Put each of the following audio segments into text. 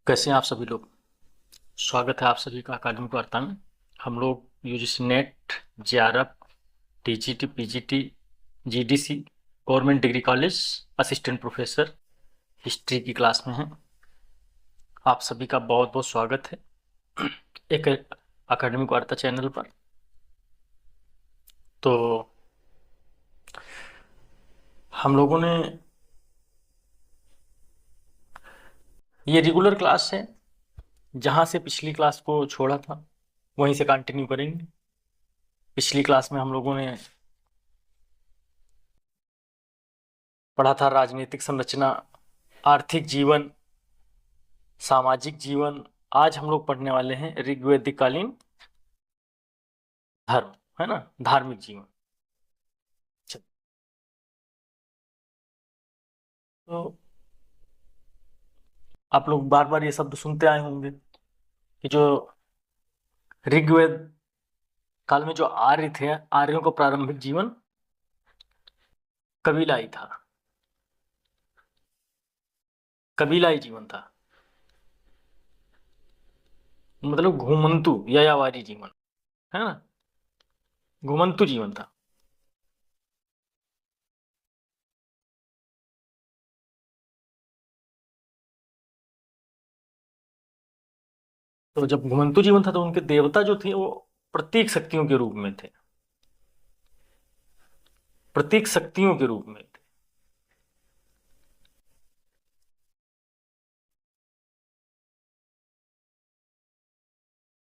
कैसे हैं आप सभी लोग। स्वागत है आप सभी का अकादमिक वार्ता में। हम लोग UGC net, JRF, TGT, PGT, GDC, government degree college, assistant professor history की क्लास में हैं। आप सभी का बहुत बहुत स्वागत है एक अकादमिक वार्ता चैनल पर। तो हम लोगों ने ये रेगुलर क्लास है, जहाँ से पिछली क्लास को छोड़ा था वहीं से कंटिन्यू करेंगे। पिछली क्लास में हम लोगों ने पढ़ा था राजनीतिक संरचना, आर्थिक जीवन, सामाजिक जीवन। आज हम लोग पढ़ने वाले हैं ऋग्वैदिक कालीन धर्म, है ना, धार्मिक जीवन। चल, तो आप लोग बार बार ये शब्द सुनते आए होंगे कि जो ऋग्वेद काल में जो आर्य थे, आर्यों का प्रारंभिक जीवन कबीलाई था, कबीलाई जीवन था। मतलब घुमंतु यायावारी जीवन, है ना, घुमंतु जीवन था। तो जब घुमंतु जीवन था तो उनके देवता जो थे वो प्रतीक शक्तियों के रूप में थे, प्रतीक शक्तियों के रूप में थे।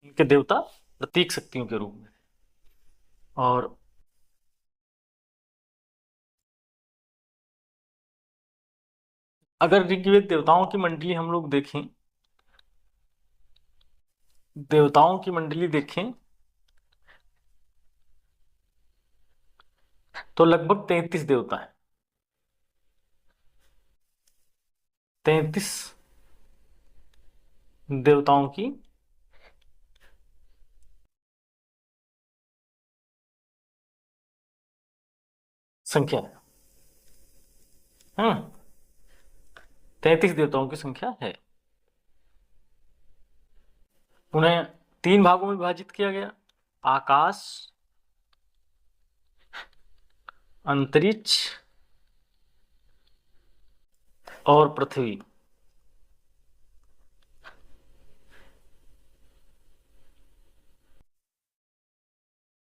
उनके देवता प्रतीक शक्तियों के रूप में थे। और अगर ऋग्वेद देवताओं की मंडली हम लोग देखें, देवताओं की मंडली देखें तो लगभग 33 देवता हैं। 33 देवताओं की संख्या है। हाँ, 33 देवताओं की संख्या है। उन्हें 3 भागों में विभाजित किया गया: आकाश, अंतरिक्ष और पृथ्वी।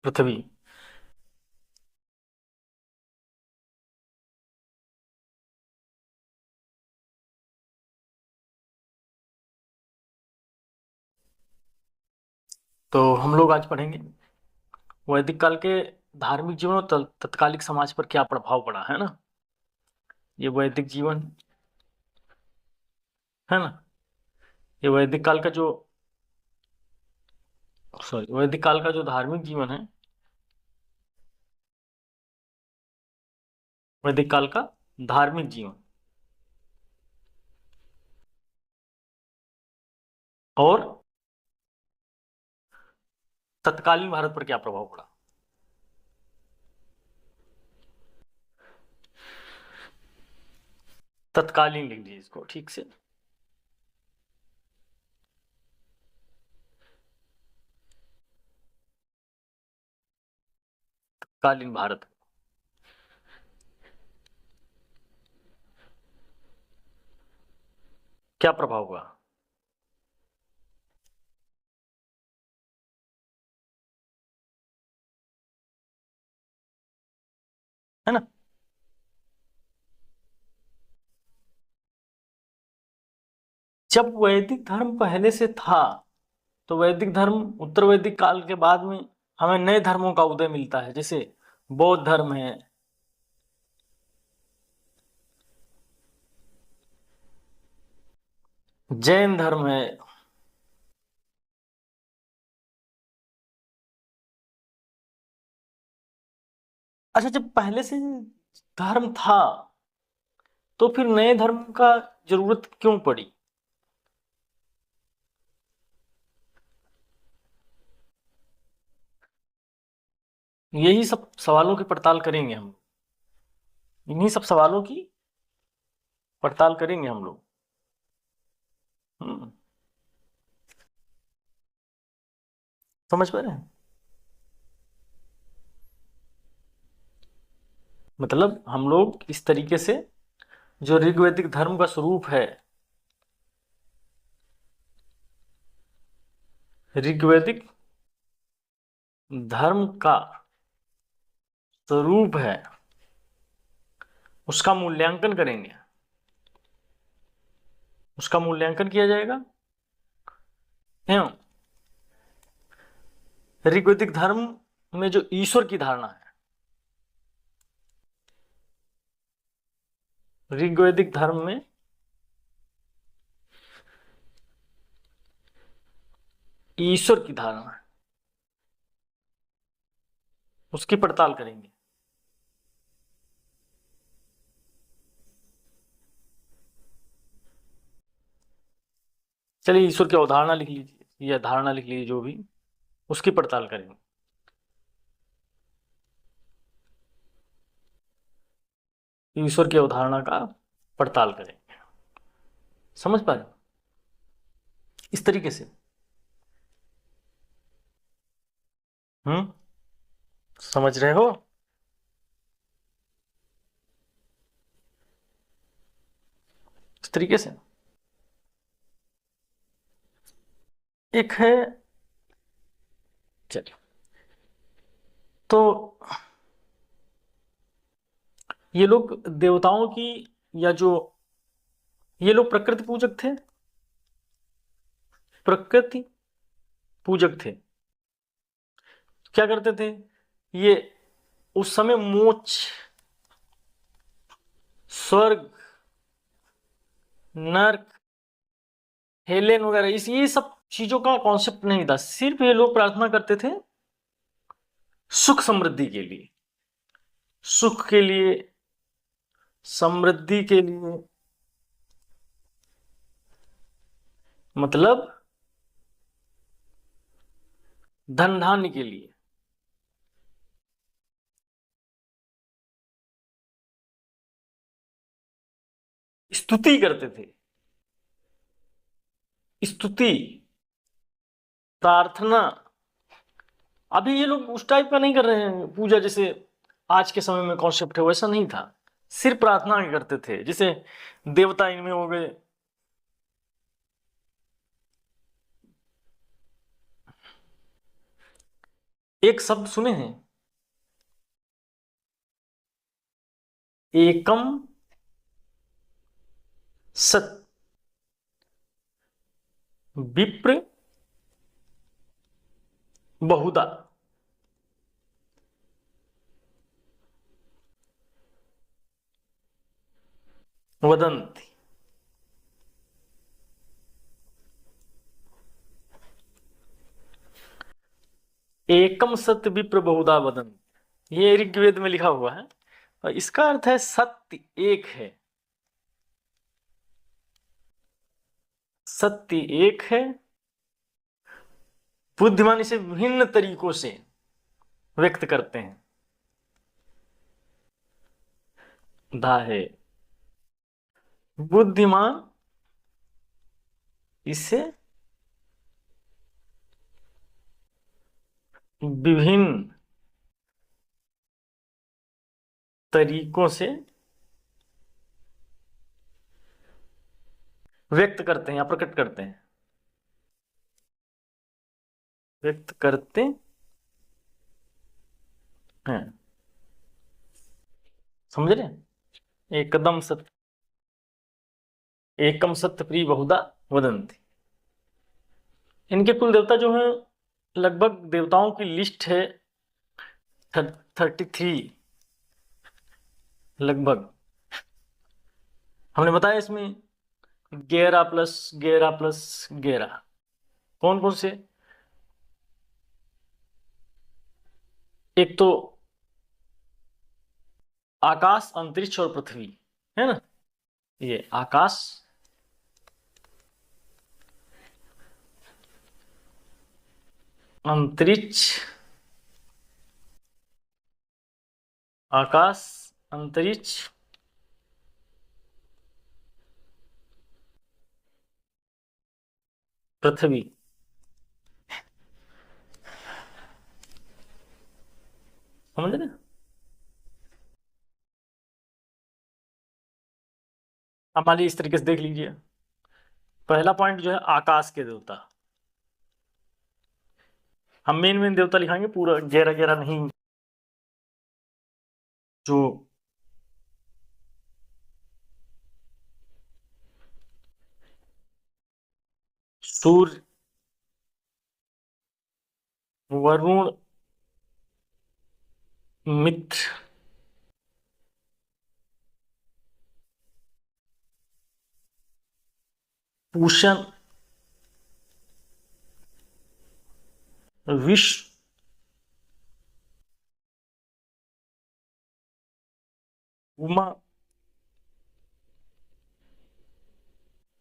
पृथ्वी। तो हम लोग आज पढ़ेंगे वैदिक काल के धार्मिक जीवन और तत्कालिक समाज पर क्या प्रभाव पड़ा, है ना। ये वैदिक जीवन, है ना, ये वैदिक काल का जो, सॉरी, वैदिक काल का जो धार्मिक जीवन है, वैदिक काल का धार्मिक जीवन और तत्कालीन भारत पर क्या प्रभाव पड़ा। तत्कालीन लिख लीजिए इसको ठीक से। तत्कालीन भारत क्या प्रभाव हुआ, है ना। जब वैदिक धर्म पहले से था तो वैदिक धर्म, उत्तर वैदिक काल के बाद में हमें नए धर्मों का उदय मिलता है, जैसे बौद्ध धर्म है, जैन धर्म है। अच्छा, जब पहले से धर्म था तो फिर नए धर्म का जरूरत क्यों पड़ी। यही सब सवालों की पड़ताल करेंगे हम, इन्हीं सब सवालों की पड़ताल करेंगे हम लोग। हम्म, समझ पा रहे हैं? मतलब हम लोग इस तरीके से जो ऋग्वैदिक धर्म का स्वरूप है, ऋग्वैदिक धर्म का स्वरूप है, उसका मूल्यांकन करेंगे। उसका मूल्यांकन किया जाएगा एवं ऋग्वैदिक धर्म में जो ईश्वर की धारणा है, ऋग्वैदिक धर्म में ईश्वर की धारणा है, उसकी पड़ताल करेंगे। चलिए ईश्वर की अवधारणा लिख लीजिए या धारणा लिख लीजिए, जो भी, उसकी पड़ताल करेंगे। ईश्वर की अवधारणा का पड़ताल करेंगे। समझ पाए? इस तरीके से। हम्म, समझ रहे हो? इस तरीके से। एक है, चलिए, तो ये लोग देवताओं की, या जो ये लोग प्रकृति पूजक थे, प्रकृति पूजक थे। क्या करते थे ये उस समय? मोक्ष, स्वर्ग, नर्क, हेलेन वगैरह इस ये सब चीजों का कॉन्सेप्ट नहीं था। सिर्फ ये लोग प्रार्थना करते थे सुख समृद्धि के लिए, सुख के लिए, समृद्धि के लिए, मतलब धन धान्य के लिए। स्तुति करते थे, स्तुति, प्रार्थना। अभी ये लोग उस टाइप का नहीं कर रहे हैं पूजा, जैसे आज के समय में कॉन्सेप्ट है, वैसा नहीं था। सिर्फ प्रार्थना ही करते थे, जैसे देवता इनमें हो गए। एक शब्द सुने हैं, एकम सत विप्र बहुधा। वदंती। एकम सत्य विप्र बहुधा वदंती, ये ऋग्वेद में लिखा हुआ है, और इसका अर्थ है सत्य एक है। सत्य एक है, बुद्धिमान इसे विभिन्न तरीकों से व्यक्त करते हैं। धा है, बुद्धिमान इसे विभिन्न तरीकों से व्यक्त करते हैं या प्रकट करते हैं, व्यक्त करते हैं। समझ रहे हैं? एकदम सत्य, एकम सत्य प्रिय बहुधा वदंती। इनके कुल देवता जो हैं, लगभग देवताओं की लिस्ट है 33 लगभग। हमने बताया इसमें 11+11+11 कौन कौन से? एक तो आकाश, अंतरिक्ष और पृथ्वी, है ना? ये आकाश, अंतरिक्ष, आकाश, अंतरिक्ष, पृथ्वी। समझ रहे? अब मान लीजिए इस तरीके से देख लीजिए। पहला पॉइंट जो है आकाश के देवता। हम मेन मेन देवता लिखाएंगे, पूरा गहरा गहरा नहीं। जो सूर्य, वरुण, मित्र, पूषण, विश्व, उमा,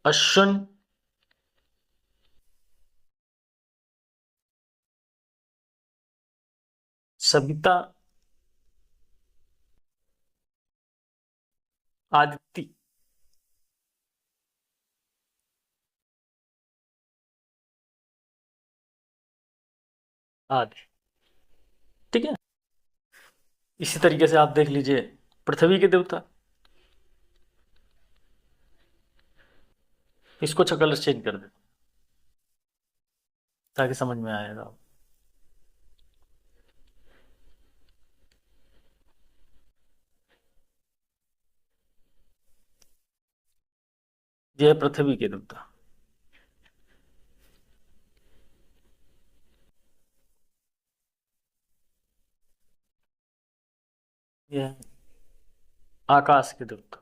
अश्विन, सविता, आदित्य, आदि। ठीक है। इसी तरीके से आप देख लीजिए पृथ्वी के देवता। इसको अच्छा कलर चेंज कर दे ताकि समझ में आएगा। ये है पृथ्वी के देवता। ये है आकाश के देवता।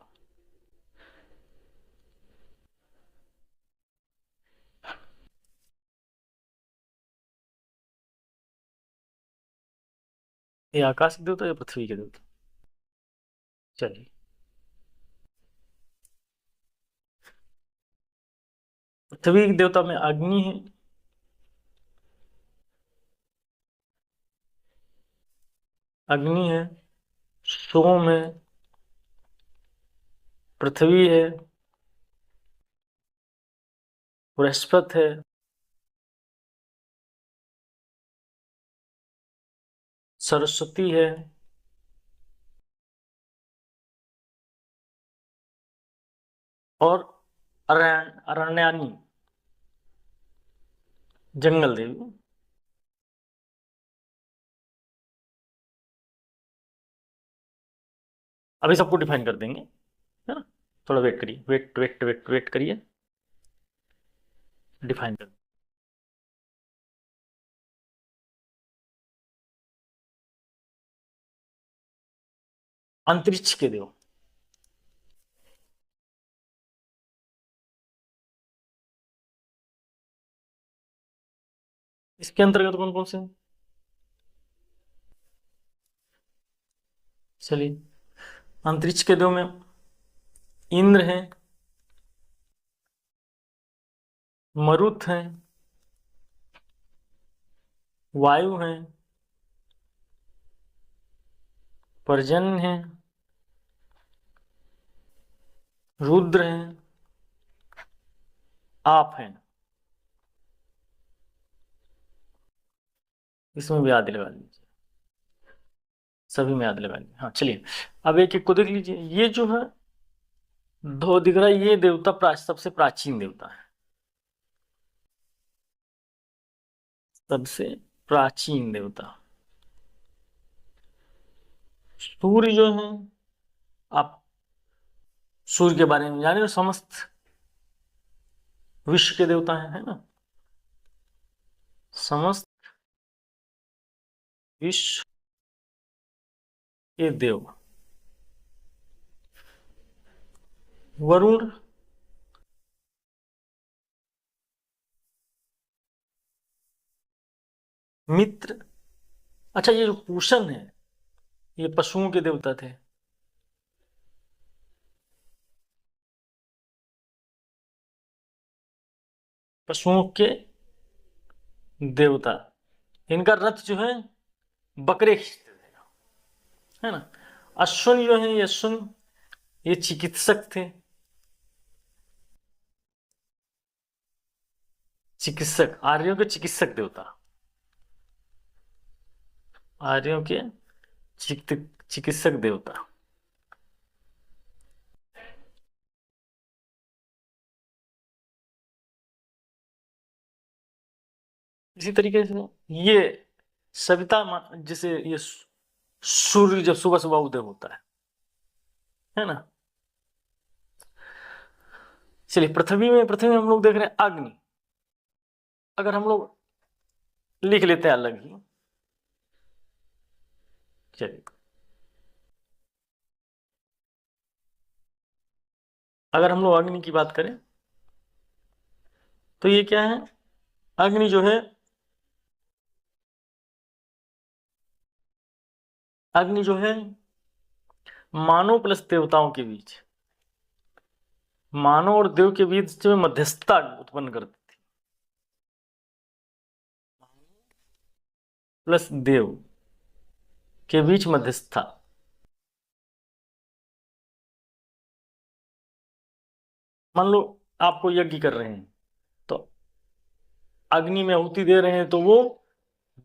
ये आकाश के देवता या पृथ्वी के देवता? चलिए, पृथ्वी के देवता में अग्नि है, अग्नि है, सोम है, पृथ्वी है, बृहस्पति है, सरस्वती है, और अरण्यानी, जंगल देवी। अभी सबको डिफाइन कर देंगे, है ना। थोड़ा वेट करिए, वेट वेट वेट वेट करिए, डिफाइन कर। अंतरिक्ष के देव। इसके अंतर्गत कौन कौन से हैं? चलिए, अंतरिक्ष के देव में इंद्र हैं, मरुत हैं, वायु हैं, पर्जन्य हैं, रुद्र हैं, आप हैं। इसमें भी आदि लगा लीजिए, सभी में आदि लगा लीजिए। हाँ चलिए, अब एक एक को देख लीजिए। ये जो है दो दिख रहा है, ये देवता सबसे प्राचीन देवता है, सबसे प्राचीन देवता। सूर्य जो है, आप सूर्य के बारे में जाने, समस्त विश्व के देवता है ना। समस्त विश्व के देव। वरुण, मित्र। अच्छा, ये जो पूषण है, ये पशुओं के देवता थे। पशुओं के देवता। इनका रथ जो है बकरे खींचते थे, है ना। अश्विन जो है, ये अश्विन, ये चिकित्सक थे। चिकित्सक, आर्यों के चिकित्सक देवता, आर्यों के चिकित्सक देवता। इसी तरीके से ये सविता जैसे ये सूर्य जब सुबह सुबह उदय होता है ना। चलिए पृथ्वी में हम लोग देख रहे हैं अग्नि। अगर हम लोग लिख लेते हैं अलग ही, चलिए अगर हम लोग अग्नि की बात करें तो ये क्या है, अग्नि जो है, अग्नि जो है मानव प्लस देवताओं के बीच, मानव और देव के बीच में मध्यस्थता उत्पन्न करती थी, प्लस देव के बीच मध्यस्थता। मान लो आपको यज्ञ कर रहे हैं तो अग्नि में आहुति दे रहे हैं तो वो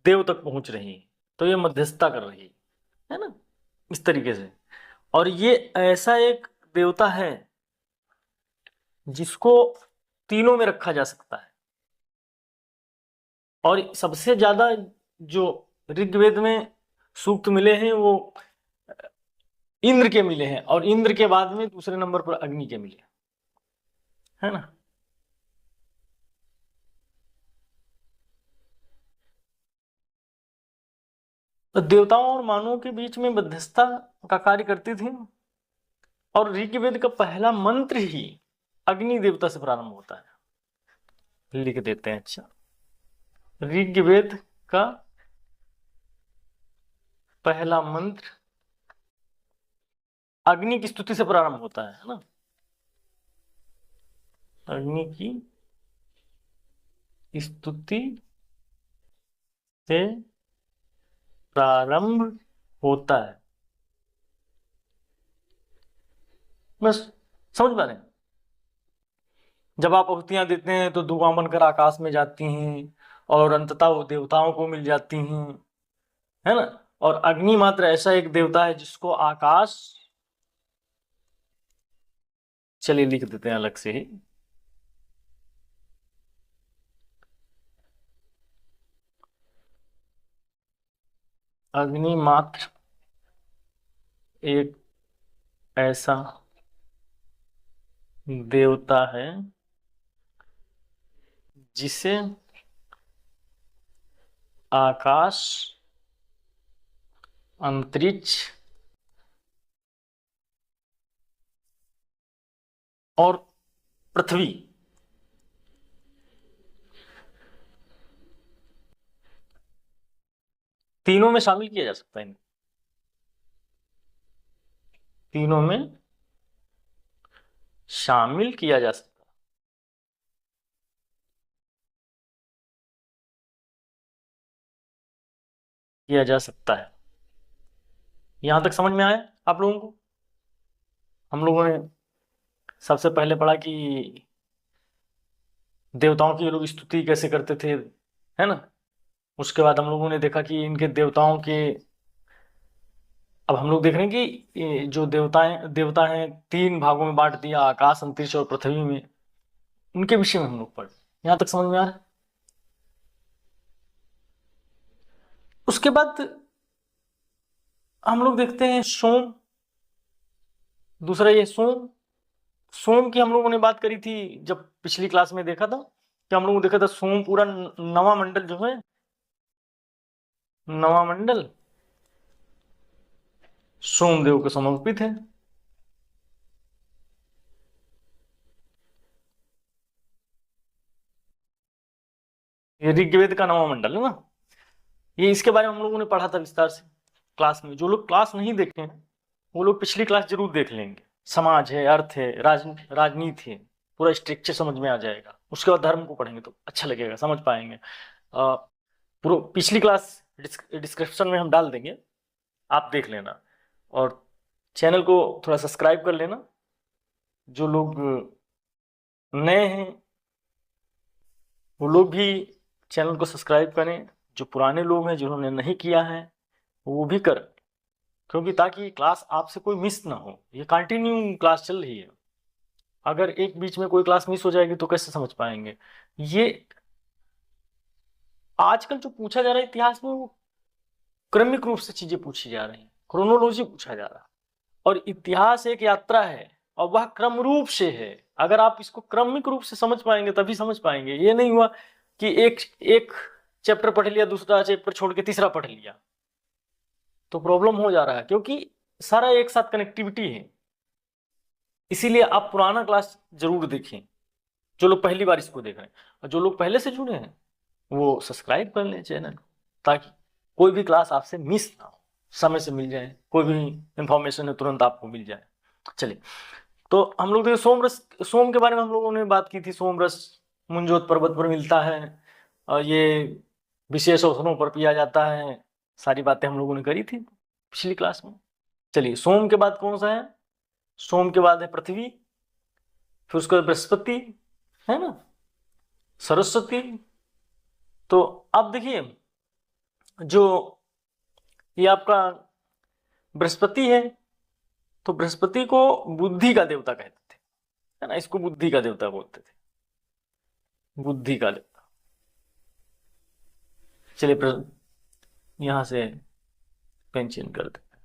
देव तक पहुंच रही है, तो ये मध्यस्थता कर रही है ना, इस तरीके से। और ये ऐसा एक देवता है जिसको तीनों में रखा जा सकता है। और सबसे ज्यादा जो ऋग्वेद में सूक्त मिले हैं वो इंद्र के मिले हैं, और इंद्र के बाद में दूसरे नंबर पर अग्नि के मिले, है ना। तो देवताओं और मानवों के बीच में मध्यस्थता का कार्य करती थी। और ऋग्वेद का पहला मंत्र ही अग्नि देवता से प्रारंभ होता है, लिख देते हैं। अच्छा, ऋग्वेद का पहला मंत्र अग्नि की स्तुति से प्रारंभ होता है ना, अग्नि की स्तुति से प्रारंभ होता है। बस समझ पा रहे हैं। जब आप आहुतियां देते हैं तो धुआं बनकर आकाश में जाती हैं और अंततः वो देवताओं को मिल जाती हैं, है ना। और अग्नि मात्र ऐसा एक देवता है जिसको आकाश, चलिए लिख देते हैं अलग से ही, अग्नि मात्र एक ऐसा देवता है जिसे आकाश, अंतरिक्ष और पृथ्वी तीनों में शामिल किया जा सकता है। तीनों में शामिल किया जा सकता है। यहां तक समझ में आया आप लोगों को? हम लोगों ने सबसे पहले पढ़ा कि देवताओं की ये लोग स्तुति कैसे करते थे, है ना। उसके बाद हम लोगों ने देखा कि इनके देवताओं के, अब हम लोग देख रहे हैं कि ये जो देवता हैं तीन भागों में बांट दिया, आकाश, अंतरिक्ष और पृथ्वी में। उनके विषय में हम लोग पढ़े। यहां तक समझ में आ रहा है? उसके बाद हम लोग देखते हैं सोम। दूसरा ये सोम, सोम की हम लोगों ने बात करी थी जब पिछली क्लास में देखा था कि हम लोगों ने देखा था सोम पूरा नवा मंडल जो है, नवा मंडल सोमदेव को समर्पित है। ये ऋग्वेद का नवा मंडल है ना। ये इसके बारे में हम लोगों ने पढ़ा था विस्तार से क्लास में। जो लोग क्लास नहीं देखे हैं वो लोग पिछली क्लास जरूर देख लेंगे। समाज है, अर्थ है, राजनीति है, पूरा स्ट्रक्चर समझ में आ जाएगा। उसके बाद धर्म को पढ़ेंगे तो अच्छा लगेगा, समझ पाएंगे। पूरा पिछली क्लास डिस्क्रिप्शन में हम डाल देंगे, आप देख लेना। और चैनल को थोड़ा सब्सक्राइब कर लेना। जो लोग नए हैं वो लोग भी चैनल को सब्सक्राइब करें। जो पुराने लोग हैं जिन्होंने नहीं किया है वो भी करें, क्योंकि ताकि क्लास आपसे कोई मिस ना हो। ये कंटिन्यू क्लास चल रही है, अगर एक बीच में कोई क्लास मिस हो जाएगी तो कैसे समझ पाएंगे। ये आजकल जो पूछा जा रहा है इतिहास में, वो क्रमिक रूप से चीजें पूछी जा रही हैं, क्रोनोलॉजी पूछा जा रहा है। और इतिहास एक यात्रा है और वह क्रम रूप से है। अगर आप इसको क्रमिक रूप से समझ पाएंगे तभी समझ पाएंगे। ये नहीं हुआ कि एक चैप्टर पढ़ लिया, दूसरा चैप्टर छोड़ के तीसरा पढ़ लिया, तो प्रॉब्लम हो जा रहा है, क्योंकि सारा एक साथ कनेक्टिविटी है। इसीलिए आप पुराना क्लास जरूर देखें, जो लोग पहली बार इसको देख रहे हैं। और जो लोग पहले से जुड़े हैं वो सब्सक्राइब कर लें चैनल को, ताकि कोई भी क्लास आपसे मिस ना हो, समय से मिल जाए, कोई भी इंफॉर्मेशन है तुरंत आपको मिल जाए। चलिए, तो हम लोग सोम रस, सोम के बारे में हम लोगों ने बात की थी। सोम रस मुंजोत पर्वत पर मिलता है और ये विशेष अवसरों पर पिया जाता है। सारी बातें हम लोगों ने करी थी पिछली क्लास में। चलिए, सोम के बाद कौन सा है? सोम के बाद है पृथ्वी, फिर उसके बाद बृहस्पति, है ना, सरस्वती। तो अब देखिए, जो ये आपका बृहस्पति है, तो बृहस्पति को बुद्धि का देवता कहते थे, है ना, इसको बुद्धि का देवता बोलते थे, बुद्धि का देवता। चलिए यहां से पेन चेंज कर देते हैं,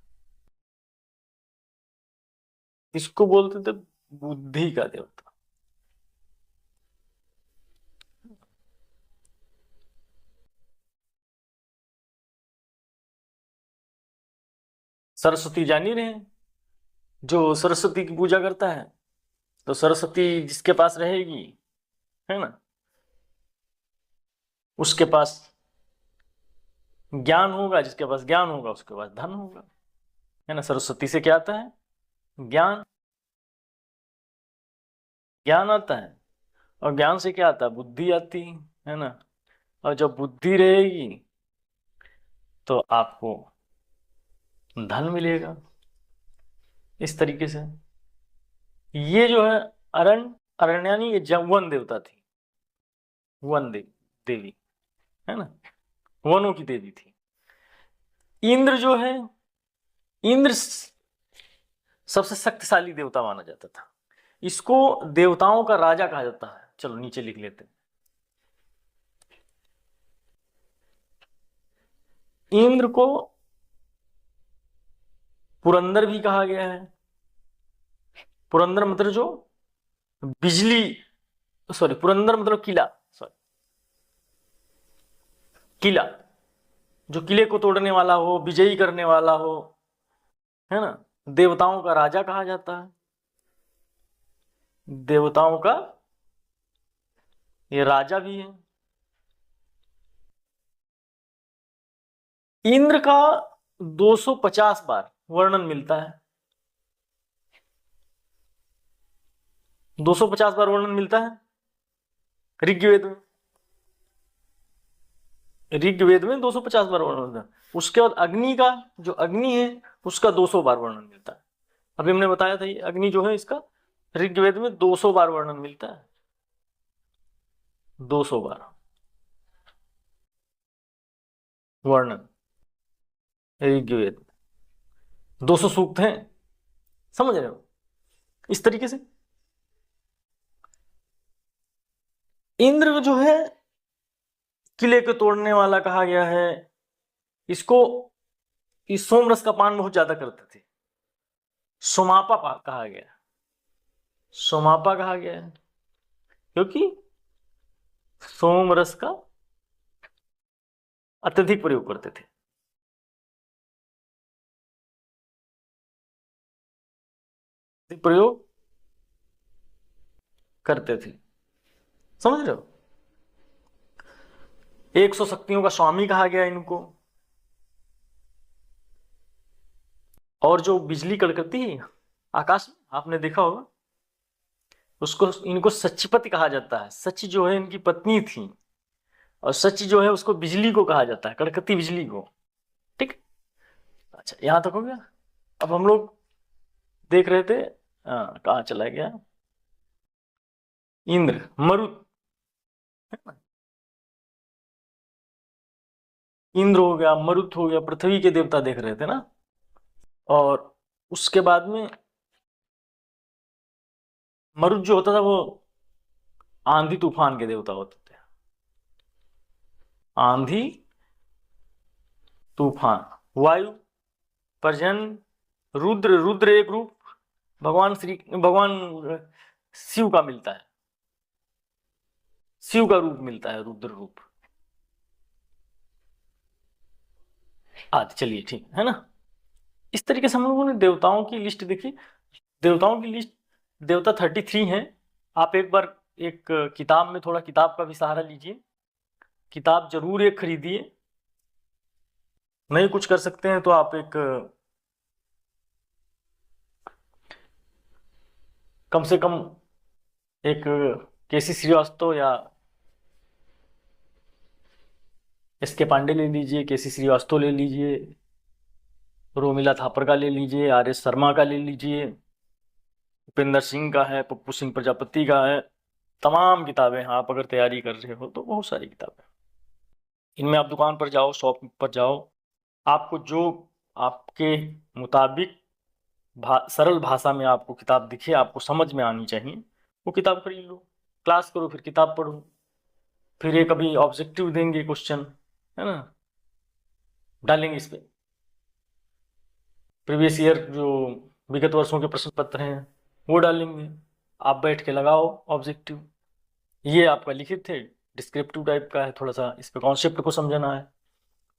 इसको बोलते थे बुद्धि का देवता। सरस्वती जान ही रहे हैं, जो सरस्वती की पूजा करता है, तो सरस्वती जिसके पास रहेगी, है ना, उसके पास ज्ञान होगा, जिसके पास ज्ञान होगा उसके पास धन होगा, है ना। सरस्वती से क्या आता है? ज्ञान, ज्ञान आता है। और ज्ञान से क्या आता है? बुद्धि आती है ना। और जब बुद्धि रहेगी तो आपको धन मिलेगा। इस तरीके से ये जो है अरण्यानी, ये वन देवता थी, वन देवी, है ना, वनों की देवी थी। इंद्र जो है, इंद्र सबसे शक्तिशाली देवता माना जाता था। इसको देवताओं का राजा कहा जाता है। चलो नीचे लिख लेते हैं, इंद्र को पुरंदर भी कहा गया है। पुरंदर मतलब जो बिजली, सॉरी, पुरंदर मतलब किला, सॉरी, किला, जो किले को तोड़ने वाला हो, विजयी करने वाला हो, है ना। देवताओं का राजा कहा जाता है, देवताओं का ये राजा भी है। इंद्र का 250 बार वर्णन मिलता है, 250 बार वर्णन मिलता है ऋग्वेद में। ऋग्वेद में 250 बार वर्णन मिलता है। उसके बाद अग्नि का, जो अग्नि है उसका 200 बार वर्णन मिलता है। अभी हमने बताया था ये अग्नि जो है, इसका ऋग्वेद में 200 बार वर्णन मिलता है, 200 बार वर्णन ऋग्वेद। 200 सूक्त हैं, समझ रहे हो। इस तरीके से इंद्र जो है किले को तोड़ने वाला कहा गया है। इसको, इस सोमरस का पान बहुत ज्यादा करते थे। सोमापा कहा गया, सोमापा कहा गया है, क्योंकि सोमरस का अत्यधिक प्रयोग करते थे। प्रयोग करते थे, समझ रहे हो। 100 शक्तियों का स्वामी कहा गया इनको। और जो बिजली कड़कती है आकाश में, आपने देखा होगा, उसको, इनको सचीपति कहा जाता है। सची जो है इनकी पत्नी थी, और सच जो है उसको बिजली को कहा जाता है, कड़कती बिजली को। ठीक, अच्छा, यहां तक हो गया। अब हम लोग देख रहे थे, कहाँ चला गया, इंद्र, मरुत, है ना? इंद्र हो गया, मरुत हो गया, पृथ्वी के देवता देख रहे थे ना। और उसके बाद में मरुत जो होता था वो आंधी तूफान के देवता होते थे। आंधी, तूफान, वायु, पर्जन्य, रुद्र। रुद्र एक रूप भगवान शिव का मिलता है, शिव का रूप मिलता है, रुद्र रूप आदि। चलिए ठीक है ना। इस तरीके से हम लोगों ने देवताओं की लिस्ट देखी। देवताओं की लिस्ट, देवता 33 हैं। आप एक बार एक किताब में, थोड़ा किताब का भी सहारा लीजिए, किताब जरूर एक खरीदिए। नहीं कुछ कर सकते हैं तो आप एक कम से कम एक केसी श्रीवास्तव या एस के पांडे ले लीजिए, केसी श्रीवास्तव ले लीजिए, रोमिला थापर का ले लीजिए, आर एस शर्मा का ले लीजिए, उपेंद्र सिंह का है, पप्पू सिंह प्रजापति का है। तमाम किताबें हैं, आप अगर तैयारी कर रहे हो तो बहुत सारी किताबें। इनमें आप दुकान पर जाओ, शॉप पर जाओ, आपको जो आपके मुताबिक सरल भाषा में आपको किताब दिखे, आपको समझ में आनी चाहिए, वो किताब खरीद लो। क्लास करो, फिर किताब पढ़ो, फिर एक अभी ऑब्जेक्टिव देंगे क्वेश्चन, है ना, डालेंगे इस पे। प्रीवियस ईयर जो विगत वर्षों के प्रश्न पत्र हैं वो डालेंगे। आप बैठ के लगाओ ऑब्जेक्टिव। ये आपका लिखित है, डिस्क्रिप्टिव टाइप का है, थोड़ा सा इस पे कॉन्सेप्ट को समझना है।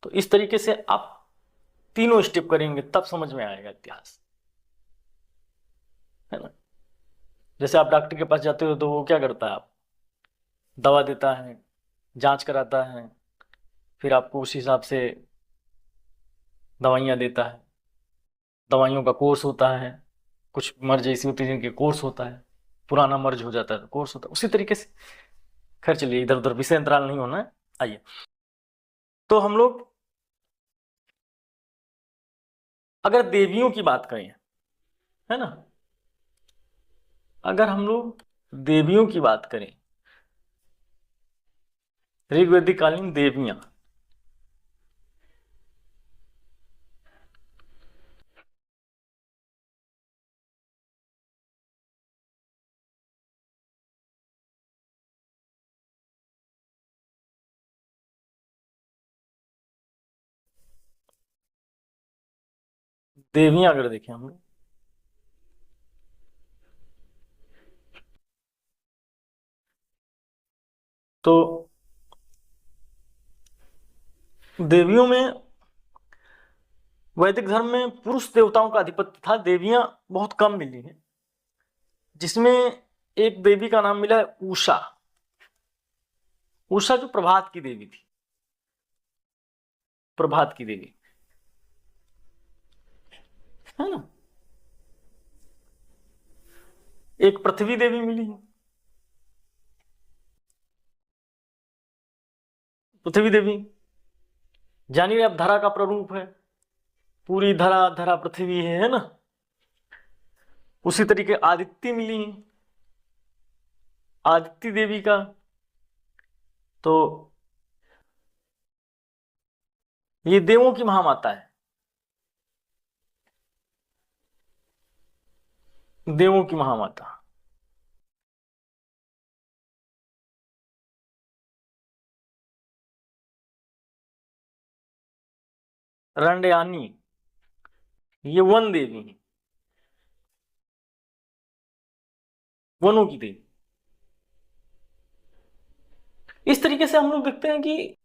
तो इस तरीके से आप तीनों स्टेप करेंगे तब समझ में आएगा इतिहास, है ना। जैसे आप डॉक्टर के पास जाते हो तो वो क्या करता है, आप दवा देता है, जांच कराता है, फिर आपको उस हिसाब से दवाइयाँ देता है। दवाइयों का कोर्स होता है, कुछ मर्ज ऐसी होती है जिनके कोर्स होता है, पुराना मर्ज हो जाता है तो कोर्स होता है, उसी तरीके से। खैर चलिए, इधर उधर विषय अंतराल नहीं होना है। आइए, तो हम लोग अगर देवियों की बात करें, है ना, अगर हम लोग देवियों की बात करें, ऋग्वैदिक कालीन देवियां, देवियां अगर देखें हम लोग, तो देवियों में, वैदिक धर्म में पुरुष देवताओं का आधिपत्य था, देवियां बहुत कम मिली हैं, जिसमें एक देवी का नाम मिला है उषा। उषा जो प्रभात की देवी थी, प्रभात की देवी, है ना। एक पृथ्वी देवी मिली है, पृथ्वी देवी जानिए आप, धरा का प्ररूप है, पूरी धरा, धरा पृथ्वी है ना। उसी तरीके आदित्य मिली है, आदित्य देवी का, तो ये देवों की महामाता है, देवों की महामाता। रंडयानी, ये वन देवी है, वनों की देवी। इस तरीके से हम लोग देखते हैं कि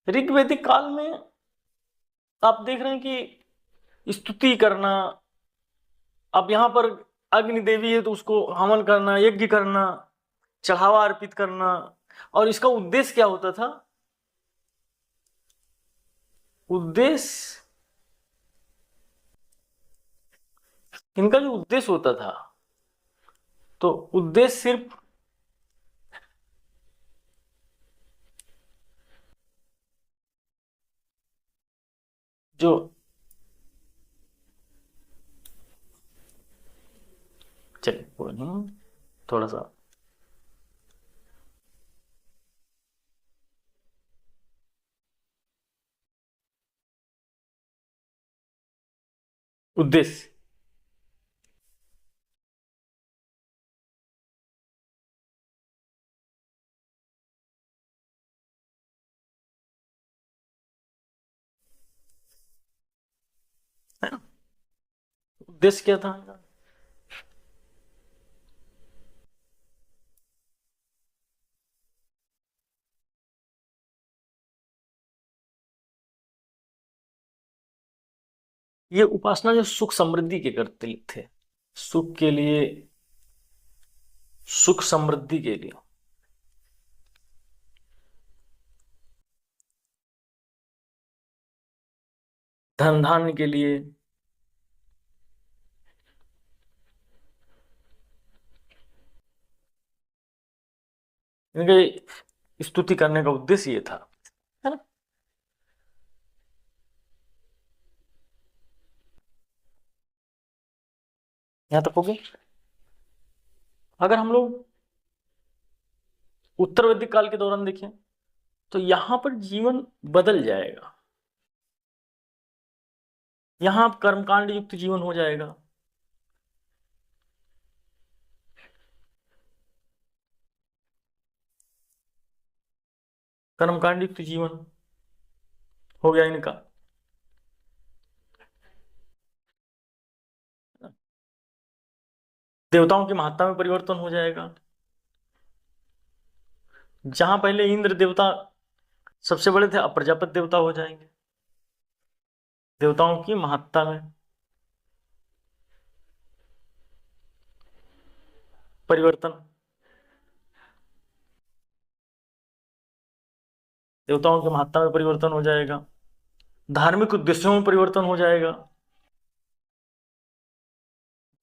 ऋग्वैदिक काल में आप देख रहे हैं कि स्तुति करना, अब यहां पर अग्नि देवी है तो उसको हवन करना, यज्ञ करना, चढ़ावा अर्पित करना। और इसका उद्देश्य क्या होता था, उद्देश्य, इनका जो उद्देश्य होता था, तो उद्देश्य सिर्फ जो, चलिए कोई नहीं, थोड़ा सा उद्देश्य। है ना? उद्देश्य क्या था? ये उपासना जो सुख समृद्धि के करते थे, सुख के लिए, सुख समृद्धि के लिए, धन धान्य के लिए, इनके स्तुति करने का उद्देश्य ये था। है ना? यहां तक हो गया। अगर हम लोग उत्तर वैदिक काल के दौरान देखें तो यहां पर जीवन बदल जाएगा। यहां कर्मकांड युक्त जीवन हो जाएगा। कर्मकांड युक्त जीवन हो गया इनका। देवताओं की महत्ता में परिवर्तन हो जाएगा। जहां पहले इंद्र देवता सबसे बड़े थे, अब प्रजापति देवता हो जाएंगे। देवताओं की महत्ता में परिवर्तन, देवताओं की महत्ता में परिवर्तन हो जाएगा। धार्मिक उद्देश्यों में परिवर्तन हो जाएगा।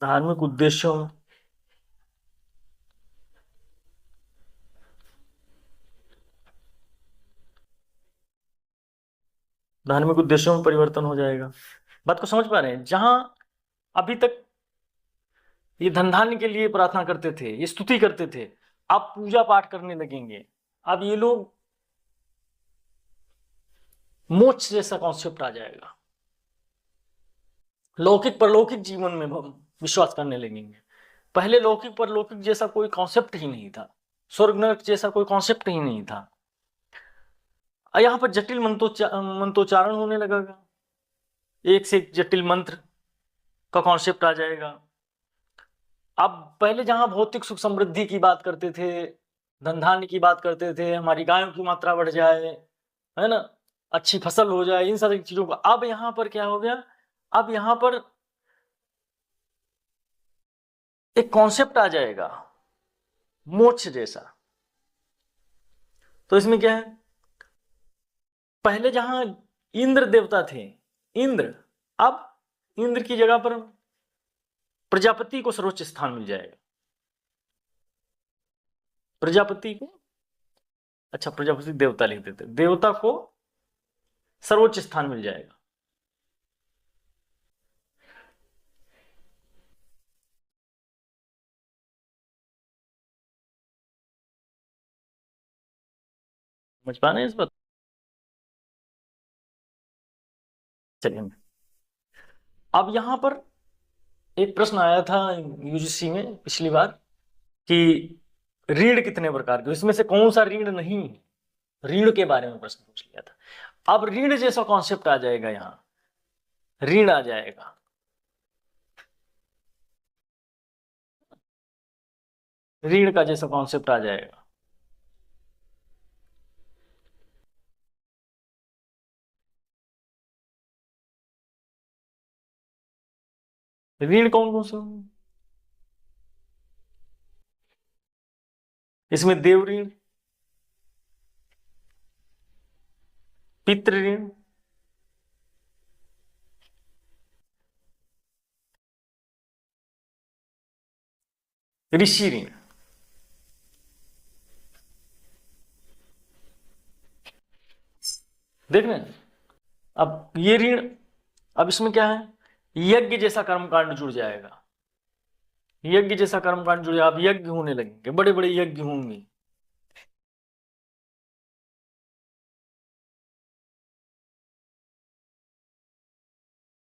धार्मिक उद्देश्यों में, धार्मिक उद्देश्यों में परिवर्तन हो जाएगा। बात को समझ पा रहे हैं? जहां अभी तक ये धन धान्य के लिए प्रार्थना करते थे, ये स्तुति करते थे, अब पूजा पाठ करने लगेंगे। अब ये लोग मोक्ष जैसा कॉन्सेप्ट आ जाएगा। लौकिक परलौकिक जीवन में हम विश्वास करने लगेंगे। पहले लौकिक परलौकिक जैसा कोई कॉन्सेप्ट ही नहीं था, स्वर्ग नरक जैसा कोई कॉन्सेप्ट ही नहीं था। यहां पर जटिल मंत्रोच्चारण होने लगेगा। एक से एक जटिल मंत्र का कॉन्सेप्ट आ जाएगा। अब पहले जहां भौतिक सुख समृद्धि की बात करते थे, धन धान्य की बात करते थे, हमारी गायों की मात्रा बढ़ जाए, है ना, अच्छी फसल हो जाए, इन सारी चीजों का, अब यहां पर क्या हो गया? अब यहां पर एक कॉन्सेप्ट आ जाएगा मोक्ष जैसा। तो इसमें क्या है? पहले जहां इंद्र देवता थे, इंद्र, अब इंद्र की जगह पर प्रजापति को सर्वोच्च स्थान मिल जाएगा। प्रजापति को, अच्छा प्रजापति देवता लिख देते, देवता को सर्वोच्च स्थान मिल जाएगा। समझ पा रहे हैं इस बात? चलिए, अब यहां पर एक प्रश्न आया था यूजीसी में पिछली बार कि ऋण कितने प्रकार के, इसमें से कौन सा ऋण नहीं है? ऋण के बारे में प्रश्न पूछ लिया था। अब ऋण जैसा कॉन्सेप्ट आ जाएगा, यहां ऋण आ जाएगा। ऋण का जैसा कॉन्सेप्ट आ जाएगा। ऋण कौन कौन से होंगे? इसमें देव ऋण, पितृ ऋण, ऋषि ऋण। देख रहे हैं? अब ये ऋण, अब इसमें क्या है? यज्ञ जैसा कर्मकांड जुड़ जाएगा। यज्ञ जैसा कर्मकांड जुड़ जाएगा। अब यज्ञ होने लगेंगे, बड़े बड़े यज्ञ होंगे।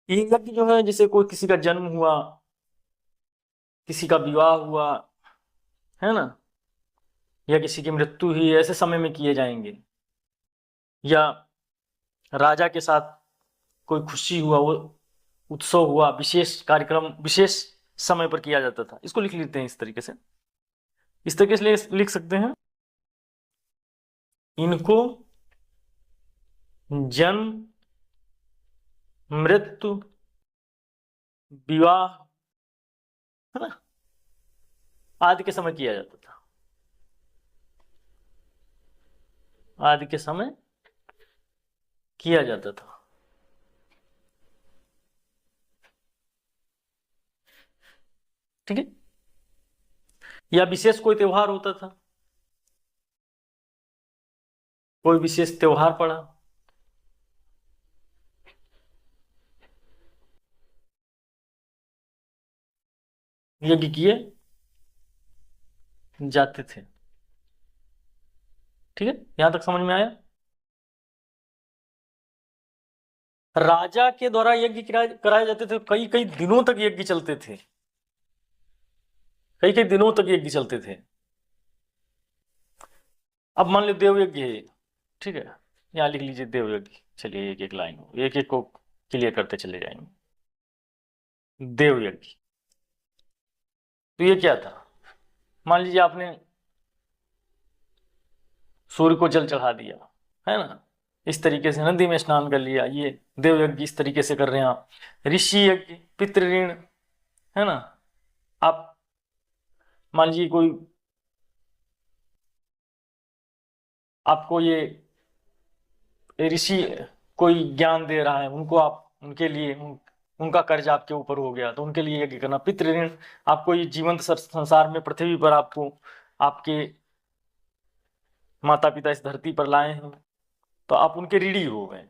ये यज्ञ जो है, जैसे कोई किसी का जन्म हुआ, किसी का विवाह हुआ, है ना, या किसी की मृत्यु हुई, ऐसे समय में किए जाएंगे। या राजा के साथ कोई खुशी हुआ, वो उत्सव हुआ, विशेष कार्यक्रम विशेष समय पर किया जाता था, इसको लिख लेते हैं इस तरीके से। इस तरीके से लिख सकते हैं, इनको जन्म, मृत्यु, विवाह, है ना, आदि के समय किया जाता था। आदि के समय किया जाता था। ठीक है। या विशेष कोई त्योहार होता था, कोई विशेष त्योहार पड़ा, यज्ञ किए जाते थे। ठीक है, यहां तक समझ में आया। राजा के द्वारा यज्ञ कराए जाते थे, कई कई दिनों तक यज्ञ चलते थे, कई कई दिनों तक यज्ञ चलते थे। अब मान लो देव यज्ञ है, ठीक है, यहाँ लिख लीजिए देव यज्ञ। चलिए एक एक लाइन एक एक को क्लियर करते चले जाएंगे। देव यज्ञ, तो ये क्या था? मान लीजिए आपने सूर्य को जल चढ़ा दिया, है ना, इस तरीके से नदी में स्नान कर लिया, ये देव यज्ञ इस तरीके से कर रहे हैं आप। ऋषि यज्ञ, पितृ ऋण, है ना, आप मान लीजिए कोई आपको ये ऋषि कोई ज्ञान दे रहा है, उनको आप उनके लिए उनका कर्ज आपके ऊपर हो गया तो उनके लिए यज्ञ करना। पितृ ऋण, आपको ये जीवंत संसार में पृथ्वी पर आपको आपके माता पिता इस धरती पर लाए हैं, तो आप उनके ऋणी हो गए।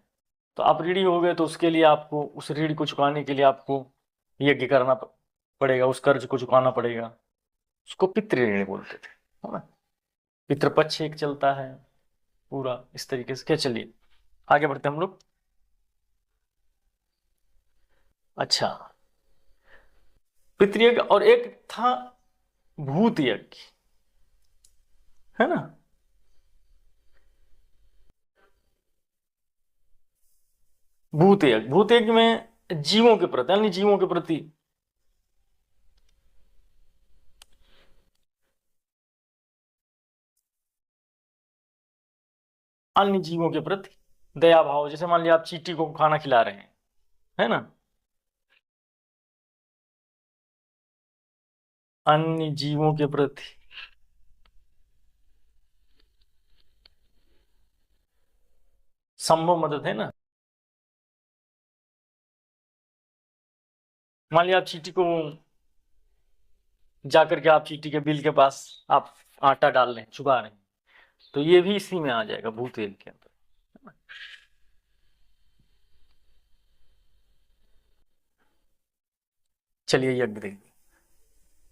तो आप ऋणी हो गए तो उसके लिए आपको उस ऋण को चुकाने के लिए आपको यज्ञ करना पड़ेगा, उस कर्ज को चुकाना पड़ेगा। उसको पितृ ऋण बोलते थे, है ना। पितृपक्ष एक चलता है पूरा इस तरीके से। क्या, चलिए आगे बढ़ते हैं हम लोग। अच्छा, पितृयज्ञ और एक था भूत यज्ञ, है ना। भूत यज्ञ, भूत यज्ञ में जीवों के प्रति, अन्य जीवों के प्रति अन्य जीवों के प्रति दया भाव। जैसे मान लिया आप चींटी को खाना खिला रहे हैं, है ना, अन्य जीवों के प्रति संभव मदद, है ना। मान लिया आप चींटी को जाकर के आप चींटी के बिल के पास आप आटा डाल रहे हैं, चुबा रहे हैं, तो ये भी इसी में आ जाएगा, भूत यज्ञ के अंदर। चलिए यज्ञ देखिए,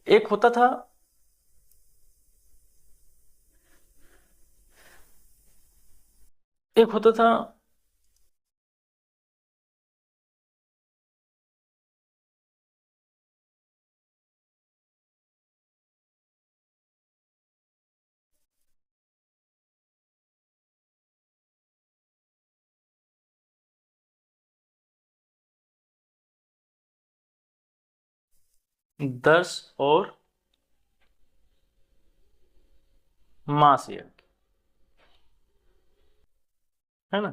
एक होता था एक होता था 10 और मास यज्ञ, है ना।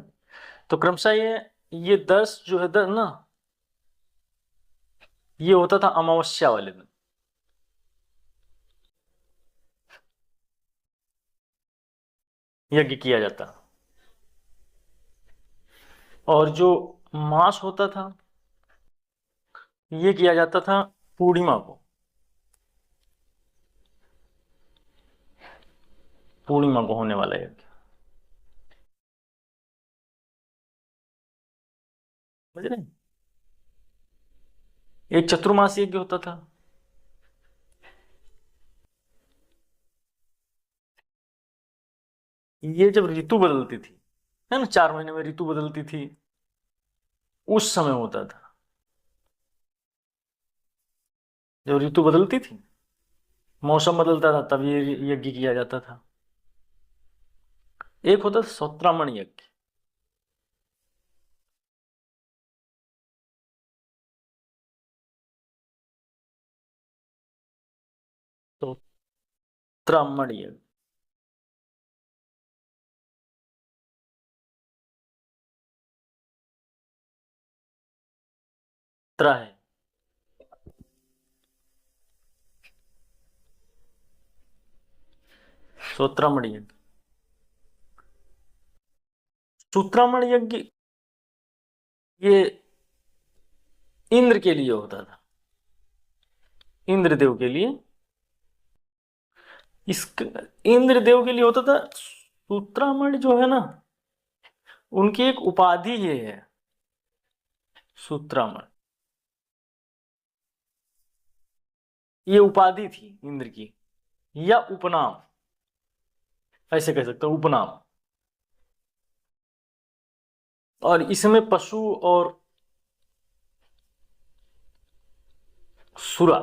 तो क्रमशः ये 10 जो है 10 ना, ये होता था अमावस्या वाले दिन। यज्ञ किया जाता, और जो मास होता था ये किया जाता था पूर्णिमा को, पूर्णिमा को होने वाला यज्ञ, समझ रहे हैं? एक चतुर्मास यज्ञ होता था, ये जब ऋतु बदलती थी, है ना, 4 महीने में ऋतु बदलती थी, उस समय होता था। जो ऋतु बदलती थी, मौसम बदलता था, तब ये यज्ञ किया जाता था। एक होता था सौत्रामण यज्ञ। सौत्रामण यज्ञ त्र है। सौत्रामण यज्ञ, सूत्रामण यज्ञ ये इंद्र के लिए होता था, इंद्रदेव के लिए। इस इंद्रदेव के लिए होता था। सूत्रामण जो है ना, उनकी एक उपाधि ये है, सूत्रामण। ये उपाधि थी इंद्र की, या उपनाम, ऐसे कह सकते हो, उपनाम। और इसमें पशु और सुरा,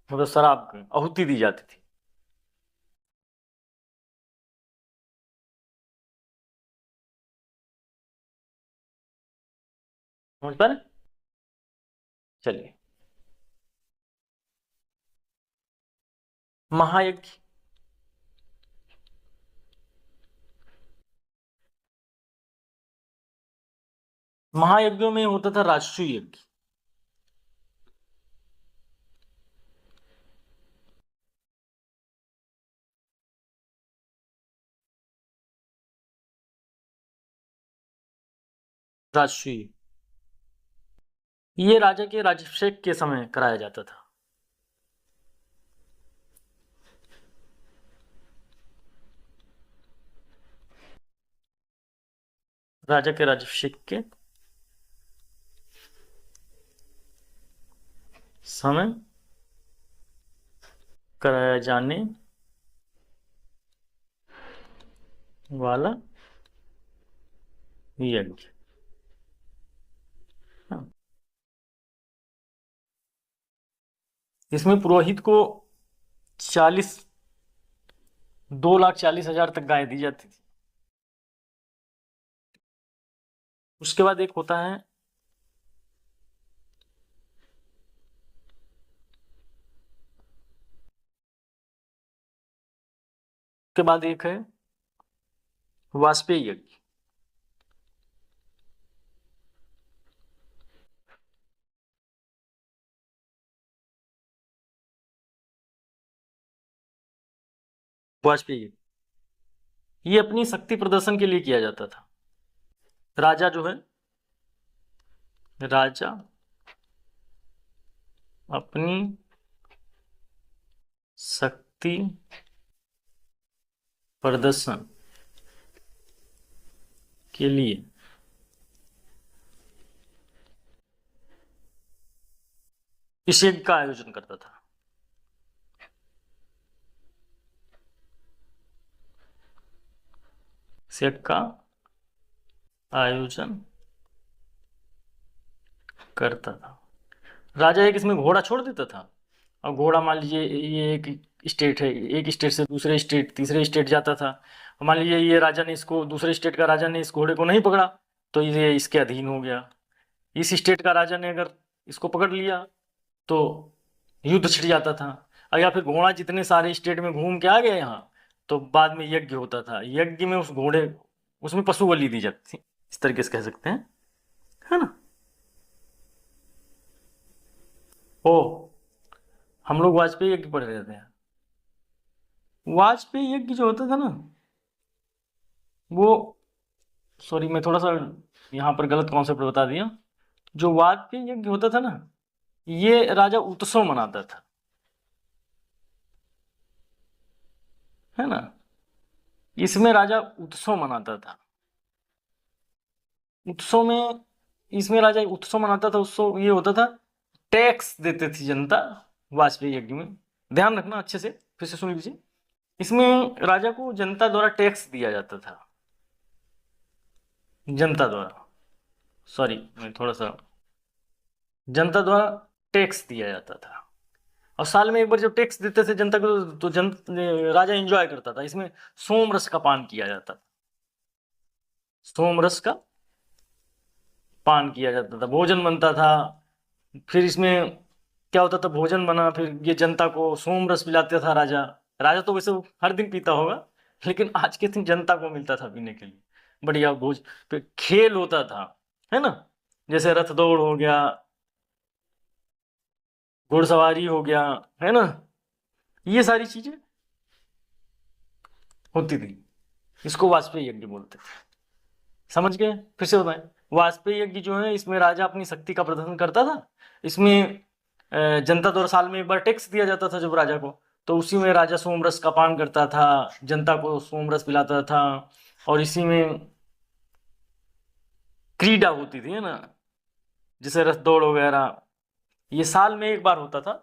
मतलब शराब की आहुति दी जाती थी। समझ पा रहे? चलिए, महायज्ञ। महायज्ञों में होता था राजसूय यज्ञ। राजसूय, ये राजा के राज्याभिषेक के समय कराया जाता था। राजा के राज्याभिषेक के समय कराया जाने वाला यज्ञ। हाँ। इसमें पुरोहित को 2,40,000 तक गाय दी जाती थी। उसके बाद एक होता है के बाद एक है वाजपेयी यज्ञ। वाजपेयी यज्ञ, ये अपनी शक्ति प्रदर्शन के लिए किया जाता था। राजा जो है, राजा अपनी शक्ति प्रदर्शन के लिए इस यज्ञ का आयोजन करता था। इस यज्ञ का आयोजन करता था। राजा एक इसमें घोड़ा छोड़ देता था। अब घोड़ा मान लीजिए ये एक स्टेट है, एक स्टेट से दूसरे स्टेट, तीसरे स्टेट जाता था। मान लीजिए ये राजा ने इसको, दूसरे स्टेट का राजा ने इस घोड़े को नहीं पकड़ा, तो ये इसके अधीन हो गया। इस स्टेट का राजा ने अगर इसको पकड़ लिया तो युद्ध छिड़ जाता था। और या फिर घोड़ा जितने सारे स्टेट में घूम के आ गया यहाँ, तो बाद में यज्ञ होता था। यज्ञ में उस घोड़े, उसमें पशु बलि दी जाती थी, इस तरीके से कह सकते हैं, है ना। ओ, हम लोग वाजपेयी यज्ञ पढ़ रहे थे। वाजपेयी यज्ञ जो होता था ना, वो, सॉरी मैं थोड़ा सा यहाँ पर गलत कॉन्सेप्ट बता दिया। जो वाजपेयी यज्ञ होता था ना, ये राजा उत्सव मनाता था, है ना। इसमें राजा उत्सव मनाता था। उत्सव में, इसमें राजा उत्सव मनाता था। उत्सव ये होता था, टैक्स देते थी जनता वाजपेयी यज्ञ में। ध्यान रखना अच्छे से, फिर से सुन लीजिए। इसमें राजा को जनता द्वारा टैक्स दिया जाता था। जनता द्वारा, सॉरी मैं थोड़ा सा, जनता द्वारा टैक्स दिया जाता था। और साल में एक बार जब टैक्स देते थे जनता को तो राजा एंजॉय करता था। इसमें सोम रस का पान किया जाता था, सोम रस का पान किया जाता था, भोजन बनता था। फिर इसमें क्या होता था, भोजन बना, फिर ये जनता को सोम रस पिलाता था राजा। राजा तो वैसे हर दिन पीता होगा, लेकिन आज के दिन जनता को मिलता था पीने के लिए बढ़िया भोज। फिर खेल होता था, है ना, जैसे रथ दौड़ हो गया, घुड़सवारी हो गया, है ना, ये सारी चीजें होती थी। इसको वाजपेयी यज्ञ बोलते थे। समझ गए? फिर से बताएं। वाजपेयी यज्ञ जो है, इसमें राजा अपनी शक्ति का प्रदर्शन करता था। इसमें जनता द्वारा साल में एक बार टैक्स दिया जाता था जब राजा को, तो उसी में राजा सोमरस का पान करता था, जनता को सोमरस पिलाता था। और इसी में क्रीड़ा होती थी, है ना, जैसे रथ दौड़ वगैरह। ये साल में एक बार होता था,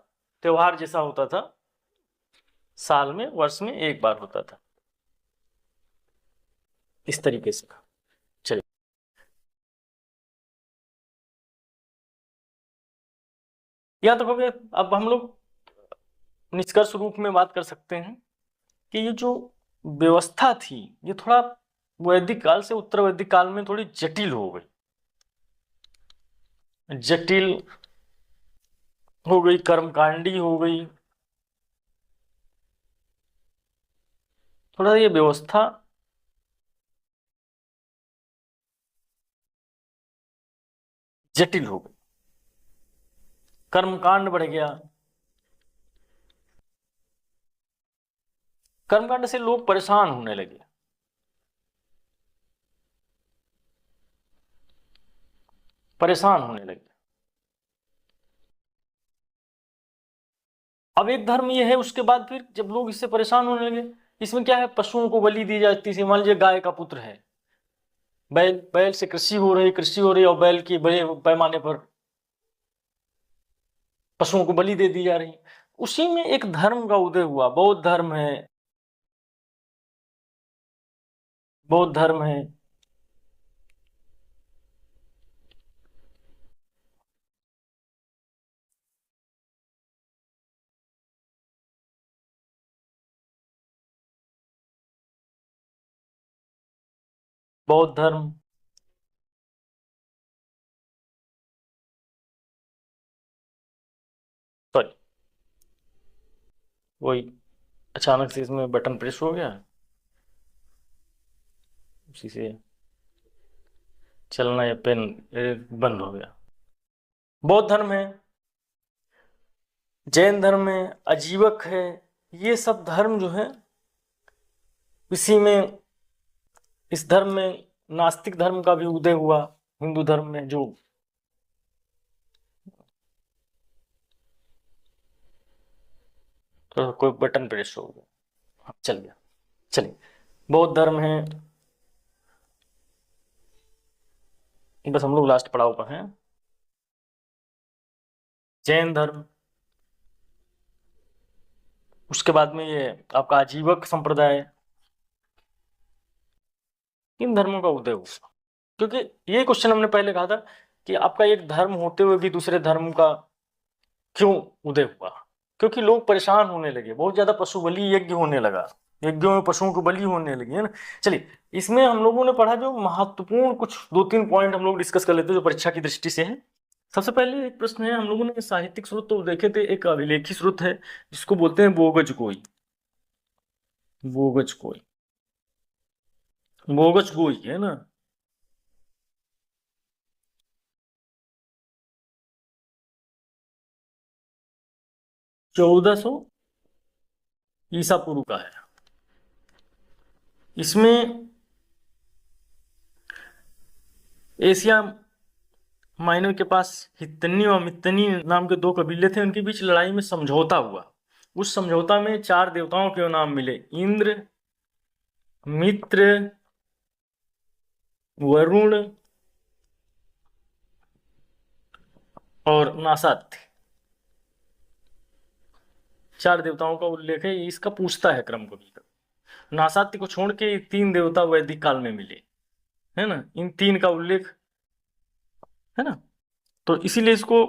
त्योहार जैसा होता था, साल में, वर्ष में एक बार होता था, इस तरीके से। चलिए, यहाँ तक हो गया। अब हम लोग निष्कर्ष रूप में बात कर सकते हैं कि ये जो व्यवस्था थी, ये थोड़ा वैदिक काल से उत्तर वैदिक काल में थोड़ी जटिल हो गई, जटिल हो गई, कर्मकांडी हो गई। थोड़ा ये व्यवस्था जटिल हो गई, कर्मकांड बढ़ गया। कर्मकांड से लोग परेशान होने लगे, परेशान होने लगे। अब एक धर्म ये है, उसके बाद फिर जब लोग इससे परेशान होने लगे, इसमें क्या है, पशुओं को बलि दी जाती थी। मान लीजिए गाय का पुत्र है, बैल, बैल से कृषि हो रही, कृषि हो रही, और बैल की बड़े पैमाने पर पशुओं को बलि दे दी जा रही। उसी में एक धर्म का उदय हुआ, बौद्ध धर्म है, बौद्ध धर्म है। बौद्ध धर्म, सॉरी, वही अचानक से इसमें बटन प्रेस हो गया, उसी से चलना, या पेन बंद हो गया। बौद्ध धर्म है, जैन धर्म है, अजीवक है, ये सब धर्म जो है, इसी में, इस धर्म में नास्तिक धर्म का भी उदय हुआ। हिंदू धर्म में जो तो कोई बटन प्रेस हो गया, हाँ, चल गया। चलिए, बौद्ध धर्म है, बस हम लोग लास्ट पड़ाव पर हैं। जैन धर्म, उसके बाद में ये आपका आजीवक संप्रदाय, इन धर्मों का उदय हुआ। क्योंकि ये क्वेश्चन हमने पहले कहा था कि आपका एक धर्म होते हुए भी दूसरे धर्म का क्यों उदय हुआ, क्योंकि लोग परेशान होने लगे, बहुत ज्यादा पशु बलि यज्ञ होने लगा, यज्ञों में पशुओं को बलि होने लगी, है ना। चलिए, इसमें हम लोगों ने पढ़ा जो महत्वपूर्ण कुछ दो तीन पॉइंट हम लोग डिस्कस कर लेते हैं जो परीक्षा की दृष्टि से है। सबसे पहले एक प्रश्न है, हम लोगों ने साहित्यिक स्रोत तो देखे थे, एक अभिलेखी स्रोत है जिसको बोलते हैं बोगज कोई, बोगज कोई, बोगज कोई, है ना। 1400 ईसा पूर्व का है। इसमें एशिया माइनर के पास हित्तनी और मित्तनी नाम के दो कबीले थे, उनके बीच लड़ाई में समझौता हुआ। उस समझौता में चार देवताओं के नाम मिले, इंद्र, मित्र, वरुण और नासात्य। चार देवताओं का उल्लेख है, इसका पूछता है क्रम कभी कभी। नासात्य को छोड़ के तीन देवता वैदिक काल में मिले, है ना, इन तीन का उल्लेख है ना। तो इसीलिए इसको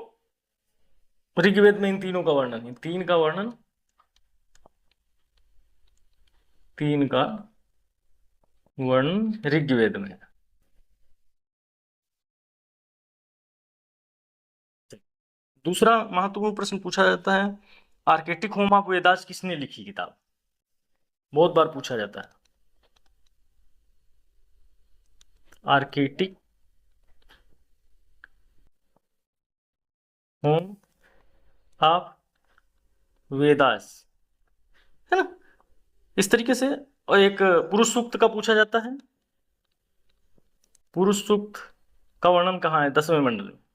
ऋग्वेद में इन तीनों का वर्णन, इन तीन का वर्णन, तीन का वर्णन ऋग्वेद में। दूसरा महत्वपूर्ण प्रश्न पूछा जाता है, आर्केटिक होम ऑफ वेदास किसने लिखी किताब? बहुत बार पूछा जाता है। आर्केटिक होम ऑफ वेदास, है ना, इस तरीके से। और एक पुरुष सूक्त का पूछा जाता है, पुरुष सूक्त का वर्णन कहाँ है? 10वें मंडल में।